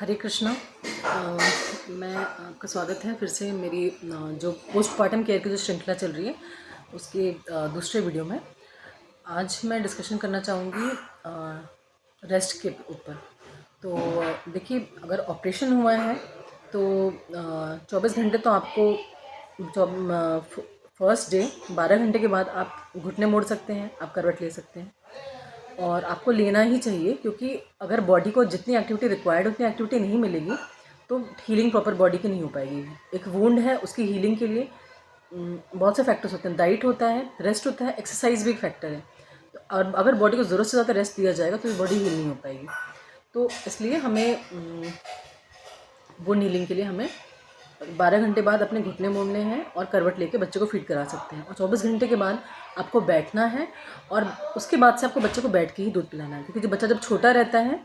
हरे कृष्णा। मैं आपका स्वागत है फिर से मेरी जो पोस्टमार्टम केयर की जो श्रृंखला चल रही है उसके दूसरे वीडियो में। आज मैं डिस्कशन करना चाहूँगी रेस्ट के ऊपर। तो देखिए, अगर ऑपरेशन हुआ है तो 24 घंटे तो आपको फर्स्ट डे 12 घंटे के बाद आप घुटने मोड़ सकते हैं, आप करवट ले सकते हैं और आपको लेना ही चाहिए, क्योंकि अगर बॉडी को जितनी एक्टिविटी रिक्वायर्ड उतनी एक्टिविटी नहीं मिलेगी तो हीलिंग प्रॉपर बॉडी की नहीं हो पाएगी। एक वुंड है, उसकी हीलिंग के लिए बहुत से फैक्टर्स होते हैं। डाइट होता है, रेस्ट होता है, एक्सरसाइज भी एक फैक्टर है। और अगर बॉडी को ज़रूरत से ज़्यादा रेस्ट दिया जाएगा तो बॉडी हील नहीं हो पाएगी। तो इसलिए हमें वुंड हीलिंग के लिए हमें 12 घंटे बाद अपने घुटने मोड़ने हैं और करवट लेके बच्चे को फीड करा सकते हैं। और 24 घंटे के बाद आपको बैठना है और उसके बाद से आपको बच्चे को बैठ के ही दूध पिलाना है, क्योंकि जब बच्चा छोटा रहता है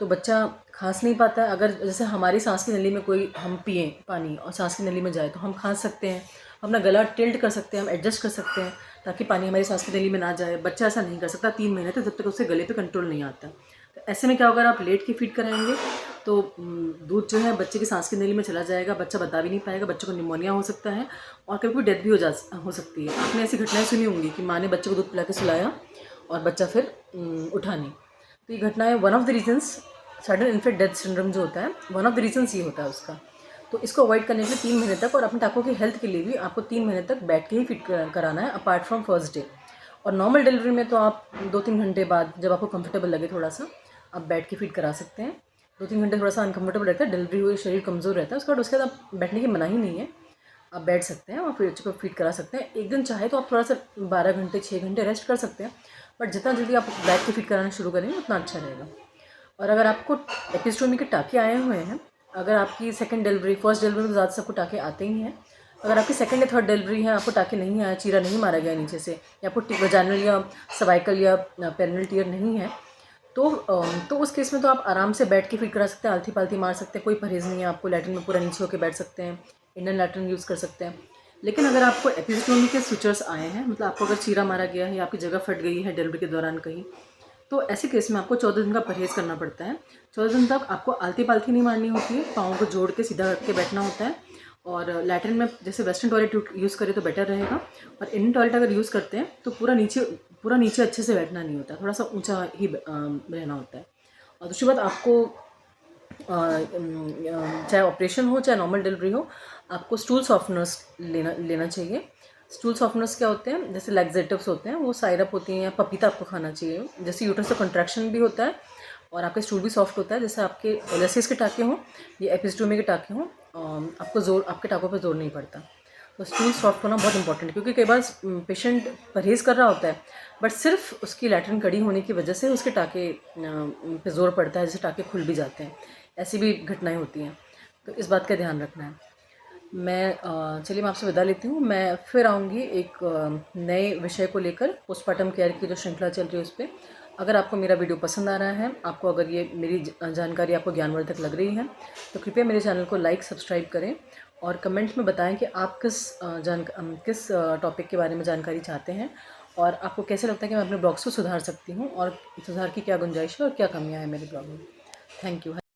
तो बच्चा खांस नहीं पाता है। अगर जैसे हमारी सांस की नली में कोई हम पिए पानी और सांस की नली में जाए तो हम खांस सकते हैं, अपना गला टिल्ट कर सकते हैं, हम एडजस्ट कर सकते हैं ताकि पानी हमारी सांस की नली में ना जाए। बच्चा ऐसा नहीं कर सकता 3 महीने तक, जब तक उसके गले पे कंट्रोल नहीं आता। तो ऐसे में क्या होगा, आप लेट के फीड कराएंगे तो दूध जो है बच्चे की सांस की नली में चला जाएगा, बच्चा बता भी नहीं पाएगा, बच्चे को निमोनिया हो सकता है और कभी कोई डेथ भी हो सकती है। आपने ऐसी घटनाएं सुनी होंगी कि माँ ने बच्चे को दूध पिला के सुलाया और बच्चा फिर उठा नहीं। तो ये घटनाएं one of the reasons, sudden infect death syndrome जो होता है, वन ऑफ द रीजंस ये होता है उसका। तो इसको अवॉइड करने के लिए 3 महीने तक, और अपने टाकों की हेल्थ के लिए भी आपको 3 महीने तक बैठ के ही फिट कराना है, अपार्ट फ्रॉम फर्स्ट डे। और नॉर्मल डिलीवरी में तो आप 2-3 घंटे बाद जब आपको कंफर्टेबल लगे थोड़ा सा, आप बैठ के फीड करा सकते हैं। 2-3 घंटे थोड़ा सा अनकम्फर्टेबल रहता है, डिलीवरी हुई शरीर कमज़ोर रहता है, उसके बाद आप बैठने की मनाही नहीं है, आप बैठ सकते हैं और फिर बच्चे को फीड करा सकते हैं। एक दिन चाहे तो आप थोड़ा सा 12 घंटे 6 घंटे रेस्ट कर सकते हैं, बट जितना जल्दी आप बैठ के फीड कराना शुरू करेंगे उतना अच्छा रहेगा। और अगर आपको एपिस्टोमी के टाँके आए हुए हैं, अगर आपकी सेकंड डिलीवरी, फर्स्ट डिलीवरी में तो ज़्यादा सबको टाँके आते ही हैं, अगर आपकी सेकंड या थर्ड डिलीवरी है, आपको टाँके नहीं आया, चीरा नहीं मारा गया नीचे से, या आपको वजाइनल या सर्वाइकल या पेरिनेल टियर नहीं है, तो उस केस में तो आप आराम से बैठ के फीड करा सकते हैं, आलती पालती मार सकते हैं, कोई परहेज़ नहीं है आपको। लैट्रिन में पूरा नीचे होकर बैठ सकते हैं, इंडियन लैट्रिन यूज़ कर सकते हैं। लेकिन अगर आपको एपिस्टोमी के सुचर्स आए हैं, मतलब आपको अगर चीरा मारा गया है या आपकी जगह फट गई है डिलीवरी के दौरान कहीं, तो ऐसे केस में आपको 14 दिन का परहेज़ करना पड़ता है। 14 दिन तक आपको आलती पालती नहीं मारनी होती है, पाँव को जोड़ के सीधा रख के बैठना होता है। और लैट्रिन में जैसे वेस्टर्न टॉयलेट यूज़ करें तो बेटर रहेगा, और इंडियन टॉयलेट अगर यूज़ करते हैं तो पूरा नीचे अच्छे से बैठना नहीं होता, थोड़ा सा ऊंचा ही रहना होता है। और दूसरी बात, आपको चाहे ऑपरेशन हो चाहे नॉर्मल डिलीवरी हो, आपको स्टूल सॉफ्टनर्स लेना चाहिए। स्टूल सॉफ्टनर्स क्या होते हैं, जैसे लैक्सेटिव्स होते हैं, वो साइरप होती हैं या पपीता आपको खाना चाहिए, जैसे यूट्रस का कंट्रैक्शन भी होता है और आपका स्टूल भी सॉफ्ट होता है। जैसे आपके एलएसएस के टाँके हों या एपिस्टोमी के टाँके हों, आपके टाँकों पर जोर नहीं पड़ता। तो स्टूल सॉफ्ट होना बहुत इंपॉर्टेंट है, क्योंकि कई बार पेशेंट परहेज़ कर रहा होता है बट सिर्फ उसकी लैट्रिन कड़ी होने की वजह से उसके टाँके पे जोर पड़ता है, जैसे टाँके खुल भी जाते हैं। ऐसी भी घटनाएं होती हैं, तो इस बात का ध्यान रखना है। चलिए मैं आपसे विदा लेती हूँ। मैं फिर आऊँगी एक नए विषय को लेकर, पोस्टमार्टम केयर की जो श्रृंखला चल रही है उस पर। अगर आपको मेरा वीडियो पसंद आ रहा है, आपको अगर ये मेरी जानकारी आपको ज्ञानवर्धक लग रही है, तो कृपया मेरे चैनल को लाइक सब्सक्राइब करें और कमेंट में बताएं कि आप किस टॉपिक के बारे में जानकारी चाहते हैं और आपको कैसे लगता है कि मैं अपने ब्लॉग्स को सुधार सकती हूँ और सुधार की क्या गुंजाइश है और क्या कमियाँ हैं मेरे ब्लॉग में। Thank you.